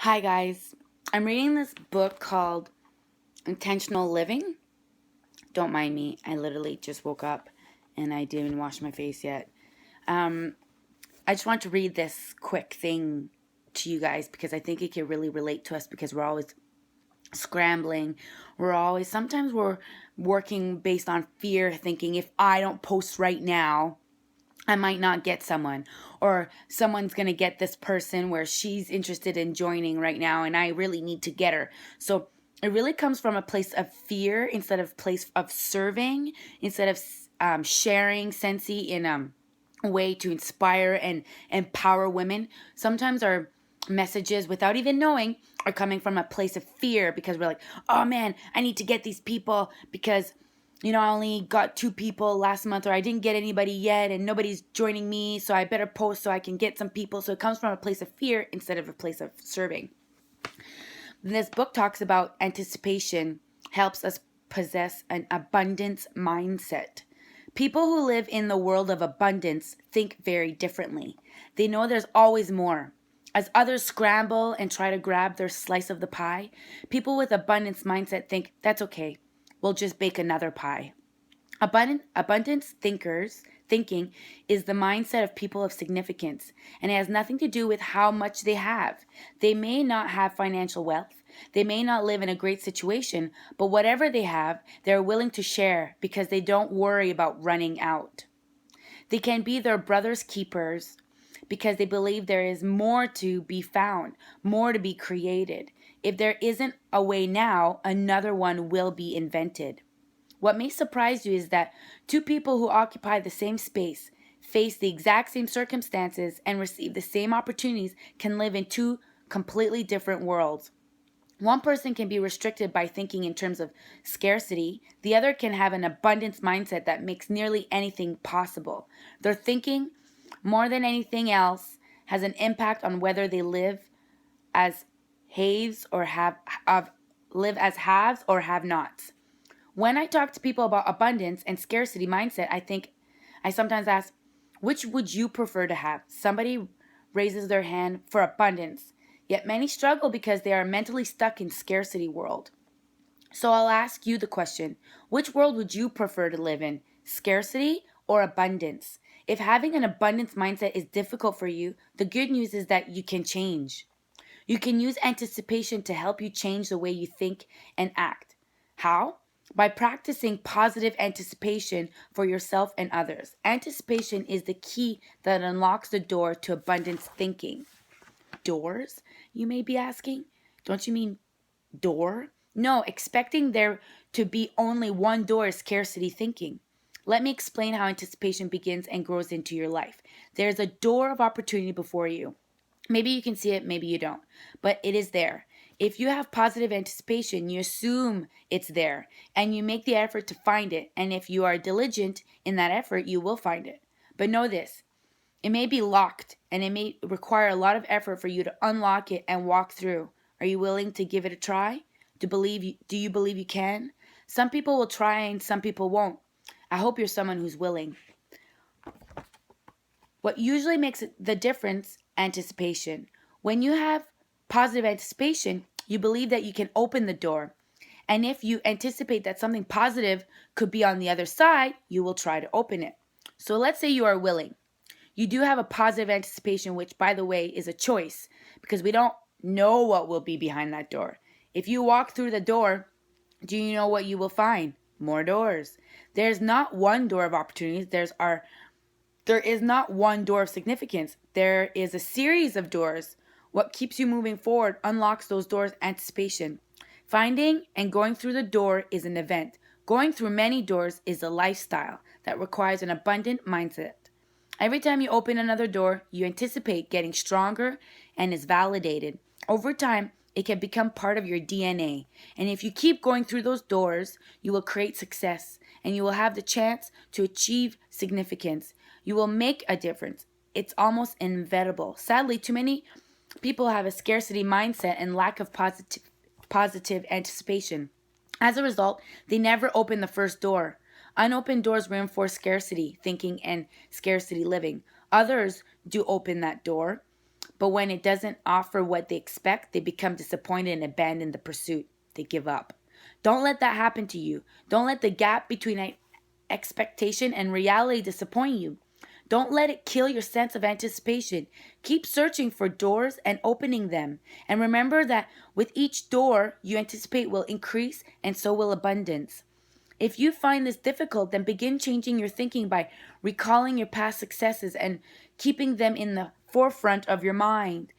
Hi, guys. I'm reading this book called Intentional Living. Don't mind me. I literally just woke up and I didn't even wash my face yet. Um, I just want to read this quick thing to you guys because I think it can really relate to us because we're always scrambling. Sometimes we're working based on fear, thinking if I don't post right now, I might not get someone, or someone's going to get this person where she's interested in joining right now and I really need to get her. So it really comes from a place of fear instead of place of serving, instead of sharing Sensi in a way to inspire and empower women. Sometimes our messages, without even knowing, are coming from a place of fear because we're like, oh man, I need to get these people because I only got two people last month, or I didn't get anybody yet, and nobody's joining me, so I better post so I can get some people. So it comes from a place of fear instead of a place of serving. This book talks about anticipation helps us possess an abundance mindset. People who live in the world of abundance think very differently. They know there's always more. As others scramble and try to grab their slice of the pie, people with abundance mindset think that's okay. We'll just bake another pie. Abundance thinkers thinking is the mindset of people of significance, and it has nothing to do with how much they have. They may not have financial wealth. They may not live in a great situation, but whatever they have, they're willing to share because they don't worry about running out. They can be their brother's keepers because they believe there is more to be found, more to be created. If there isn't a way now, another one will be invented. What may surprise you is that two people who occupy the same space, face the exact same circumstances, and receive the same opportunities can live in two completely different worlds. One person can be restricted by thinking in terms of scarcity. The other can have an abundance mindset that makes nearly anything possible. Their thinking, more than anything else, has an impact on whether they live as haves or have nots. When I talk to people about abundance and scarcity mindset, I sometimes ask, which would you prefer to have? Somebody raises their hand for abundance, yet many struggle because they are mentally stuck in scarcity world. So I'll ask you the question, which world would you prefer to live in? Scarcity or abundance? If having an abundance mindset is difficult for you, the good news is that you can change. You can use anticipation to help you change the way you think and act. How? By practicing positive anticipation for yourself and others. Anticipation is the key that unlocks the door to abundance thinking. Doors, you may be asking? Don't you mean door? No, expecting there to be only one door is scarcity thinking. Let me explain how anticipation begins and grows into your life. There's a door of opportunity before you. Maybe you can see it, maybe you don't, but it is there. If you have positive anticipation, you assume it's there and you make the effort to find it. And if you are diligent in that effort, you will find it. But know this, it may be locked and it may require a lot of effort for you to unlock it and walk through. Are you willing to give it a try? Do you believe you can? Some people will try and some people won't. I hope you're someone who's willing. What usually makes the difference? Anticipation. When you have positive anticipation, you believe that you can open the door. And if you anticipate that something positive could be on the other side, you will try to open it. So let's say you are willing. You do have a positive anticipation, which, by the way, is a choice because we don't know what will be behind that door. If you walk through the door, do you know what you will find? More doors. There's not one door of opportunities. There is not one door of significance. There is a series of doors. What keeps you moving forward unlocks those doors' anticipation. Finding and going through the door is an event. Going through many doors is a lifestyle that requires an abundant mindset. Every time you open another door, you anticipate getting stronger and is validated. Over time, it can become part of your DNA. And if you keep going through those doors, you will create success and you will have the chance to achieve significance. You will make a difference. It's almost inevitable. Sadly, too many people have a scarcity mindset and lack of positive anticipation. As a result, they never open the first door. Unopened doors reinforce scarcity thinking and scarcity living. Others do open that door, But when it doesn't offer what they expect, they become disappointed and abandon the pursuit. They give up. Don't let that happen to you. Don't let the gap between expectation and reality disappoint you. Don't let it kill your sense of anticipation. Keep searching for doors and opening them. And remember that with each door you anticipate will increase, and so will abundance. If you find this difficult, then begin changing your thinking by recalling your past successes and keeping them in the forefront of your mind.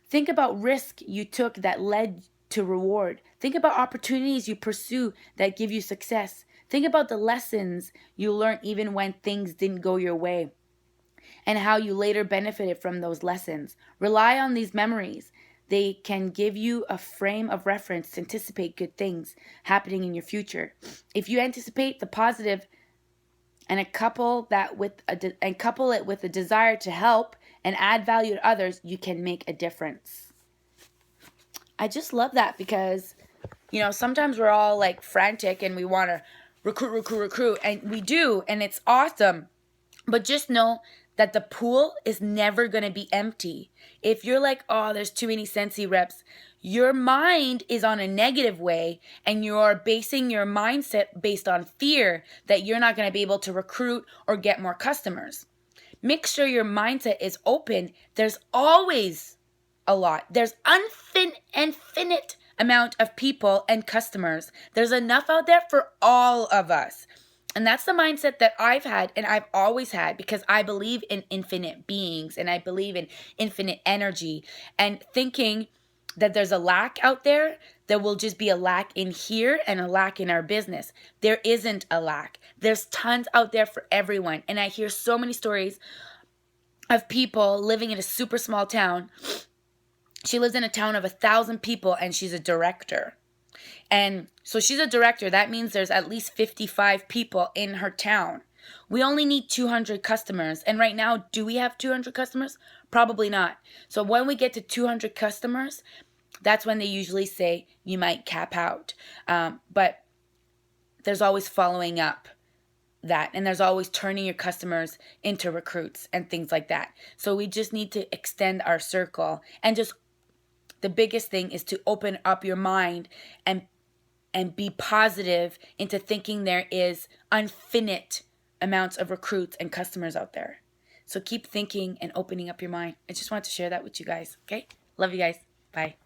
Think about risk you took that led to reward. Think about opportunities you pursue that give you success. Think about the lessons you learned even when things didn't go your way, and how you later benefited from those lessons. Rely on these memories. They can give you a frame of reference to anticipate good things happening in your future. If you anticipate the positive and couple it with a desire to help and add value to others, you can make a difference. I just love that because, sometimes we're all like frantic and we want to recruit, and we do, and it's awesome. But just know that the pool is never going to be empty. If you're like, oh, there's too many Sensi reps, your mind is on a negative way, and you're basing your mindset based on fear that you're not going to be able to recruit or get more customers. Make sure your mindset is open. There's always a lot. There's infinite amount of people and customers. There's enough out there for all of us. And that's the mindset that I've had and I've always had, because I believe in infinite beings and I believe in infinite energy. And thinking that there's a lack out there, there will just be a lack in here and a lack in our business. There isn't a lack. There's tons out there for everyone. And I hear so many stories of people living in a super small town. She lives in a town of 1,000 people and she's a director. And so she's a director. That means there's at least 55 people in her town. We only need 200 customers. And right now, do we have 200 customers? Probably not. So when we get to 200 customers, that's when they usually say you might cap out. But there's always following up that. And there's always turning your customers into recruits and things like that. So we just need to extend our circle. And just the biggest thing is to open up your mind and be positive into thinking there is infinite amounts of recruits and customers out there. So keep thinking and opening up your mind. I just wanted to share that with you guys. Okay? Love you guys. Bye.